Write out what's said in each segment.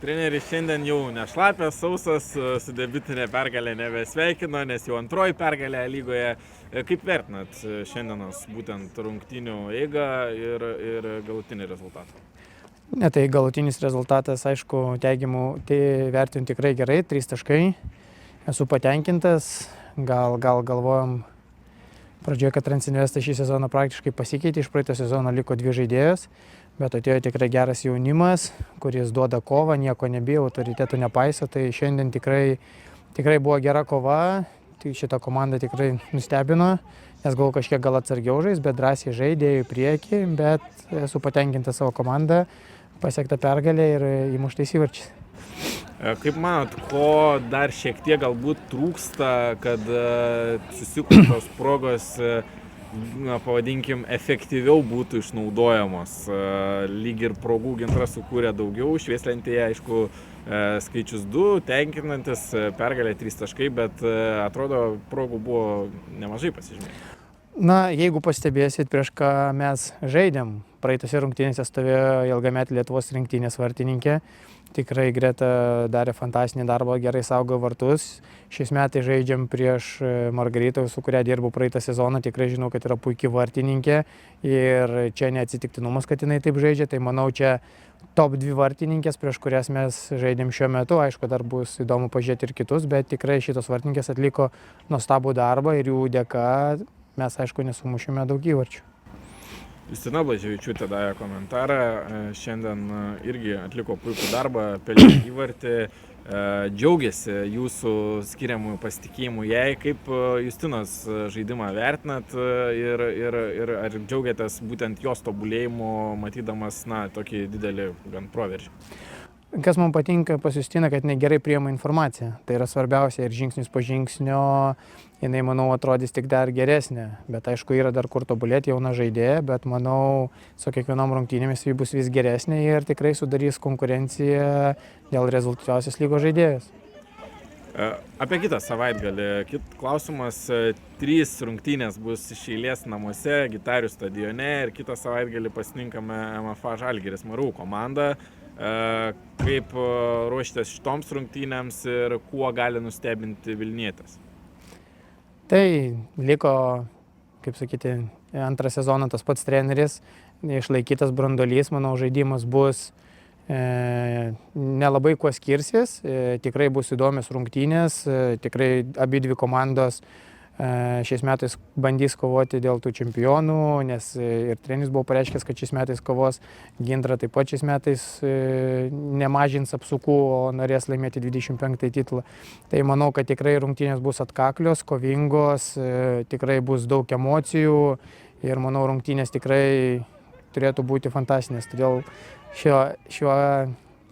Treneris šiandien jau nešlapęs, sausas, su debiutinė pergalė nebesveikino, nes jau antroji pergalė lygoje. Kaip vertinat šiandienos būtent rungtynių eigą ir galutinį rezultatą? Ne, tai galutinis rezultatas, aišku, teigiamų, tai vertinu tikrai gerai, 3 taškai. Esu patenkintas, gal galvojom pradžioje, kad Transinvestas šį sezoną praktiškai pasikeitė, iš praeito sezono liko 2 žaidėjos, bet atėjo tikrai geras jaunimas, kuris duoda kovą, nieko nebijo, autoritetų nepaiso, tai šiandien tikrai buvo gera kova, tai šitą komandą tikrai nustebino, nes gal kažkiek gal atsargiau žais, bet drąsiai žaidė į priekį, bet esu patenkintas savo komandą, pasiekta pergalė ir įmuštais įvarčiais. Kaip manot, ko dar šiek tiek galbūt trūksta, kad susikurtos progos, pavadinkim, efektyviau būtų išnaudojamos? Lyg ir progų Gintaras sukūrė daugiau, Švieslentėje, aišku, skaičius 2, tenkinantis, pergalė 3 taškai, bet atrodo, progų buvo nemažai pasižymėti. Na, jeigu pastebėsit, prieš ką mes žaidėm, praeitose rungtynėse stovėjo ilgametė Lietuvos rinktinės vartininkė. Tikrai Greta darė fantastinį darbą, gerai saugo vartus. Šiais metais žaidžiam prieš Margaritą, su kuria dirbau praeitą sezoną. Tikrai žinau, kad yra puikiai vartininkė ir čia neatsitiktinumas, kad jinai taip žaidžia. Tai manau, čia top 2 vartininkės, prieš kurias mes žaidėm šiuo metu. Aišku, dar bus įdomu pažiūrėti ir kitus, bet tikrai šitos vartininkės atliko nuostabų darbą ir jų dėka mes, aišku, nesumušėme daug įvarčių. Justina Blaževičiūtė davė komentarą, šiandien irgi atliko puikų darbą, pelnė įvartį, džiaugiasi jūsų skiriamų pasitikėjimų jai. Kaip Justinos žaidimą vertinat ir ar džiaugiatės būtent jos tobulėjimu, matydamas tokį didelį gan proveržį? Kas man patinka pas Justiną, kad jinai gerai priima informaciją. Tai yra svarbiausia ir žingsnis po žingsnio jinai, manau, atrodys tik dar geresnė. Bet aišku, yra dar kur tobulėti, jauna žaidėja, bet manau, su kiekvienom rungtynėmis ji bus vis geresnė ir tikrai sudarys konkurenciją dėl rezultatyviausios lygos žaidėjos. Apie kitą savaitgalį. Klausimas, 3 rungtynės bus iš eilės namuose, Gitarių stadione ir kitą savaitgalį pasitinkame MFA Žalgiris Marų komandą. Kaip ruošitės šitoms rungtynėms ir kuo gali nustebinti vilnietės? Tai liko, kaip sakyti, antrą sezoną tas pats treneris, išlaikytas branduolys, manau, žaidimas bus nelabai kuo skirsis, tikrai bus įdomios rungtynės, tikrai abi 2 komandos šiais metais bandys kovoti dėl tų čempionų, nes ir treneris buvo pareiškęs, kad šiais metais kovos, Gintra taip pat šiais metais nemažins apsukų, o norės laimėti 25 titulą. Tai manau, kad tikrai rungtynės bus atkaklios, kovingos, tikrai bus daug emocijų ir manau, rungtynės tikrai turėtų būti fantastinės. Todėl šiuo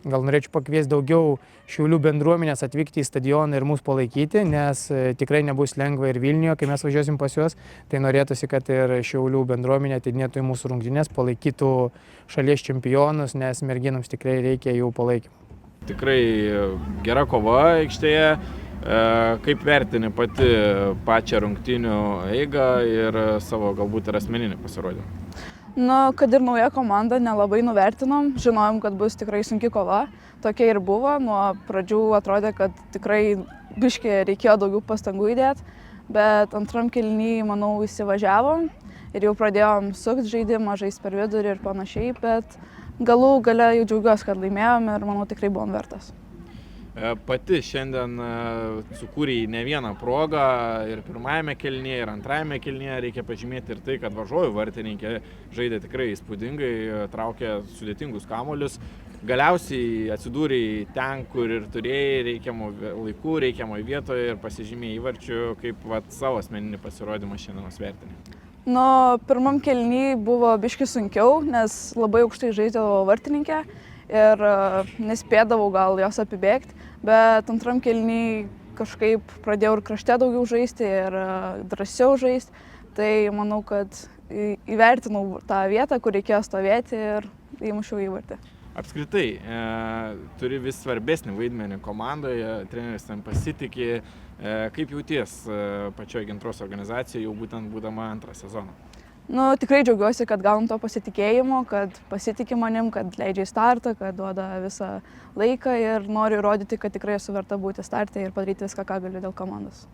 gal norėčiau pakviesti daugiau Šiaulių bendruomenės atvykti į stadioną ir mus palaikyti, nes tikrai nebus lengva ir Vilniuje, kai mes važiuosim pas juos. Tai norėtųsi, kad ir Šiaulių bendruomenė atidinėtų į mūsų rungtynes, palaikytų šalies čempionus, nes merginams tikrai reikia jų palaikymą. Tikrai gera kova aikštėje. Kaip vertini pati pačią rungtynių eigą ir savo galbūt ir asmeninį pasirodymą? Kad ir nauja komanda, nelabai nuvertinom, žinojom, kad bus tikrai sunki kova, tokia ir buvo, nuo pradžių atrodė, kad tikrai biškį reikėjo daugiau pastangų įdėti, bet antram kėliny, manau, įsivažiavom ir jau pradėjom sukti žaidimą, žaisti per vidurį ir panašiai, bet galų gale jau džiaugiuosi, kad laimėjom ir manau tikrai buvom vertas. Pati šiandien sukūrė ne vieną progą ir pirmajame kėlinyje, ir antrajame kėlinyje. Reikia pažymėti ir tai, kad varžovų vartininkė žaidė tikrai įspūdingai, traukė sudėtingus kamuolius. Galiausiai atsidūrė ten, kur ir turėjai reikiamų laikų, reikiamoj vietoje ir pasižymė įvarčių, kaip savo asmeninį pasirodymą šiandienos vertinį. Pirmam kėliny buvo biški sunkiau, nes labai aukštai žaidžiavo vartininkė ir nespėdavau gal jos apibėgti, bet antram kėliny kažkaip pradėjau ir krašte daugiau žaisti ir drąsiau žaisti, tai manau, kad įvertinau tą vietą, kur reikėjo stovėti ir įmušiau įvartį. Apskritai, turi vis svarbesnį vaidmenį komandoje, treneris ten pasitikė. Kaip jauties pačioje Gintros organizacijoje, jau būtent būdama antrą sezoną? Nu, tikrai džiaugiuosi, kad gaunu to pasitikėjimo, kad pasitikė manim, kad leidžia į startą, kad duoda visą laiką ir noriu įrodyti, kad tikrai esu verta būti starte ir padaryti viską, ką galiu dėl komandos.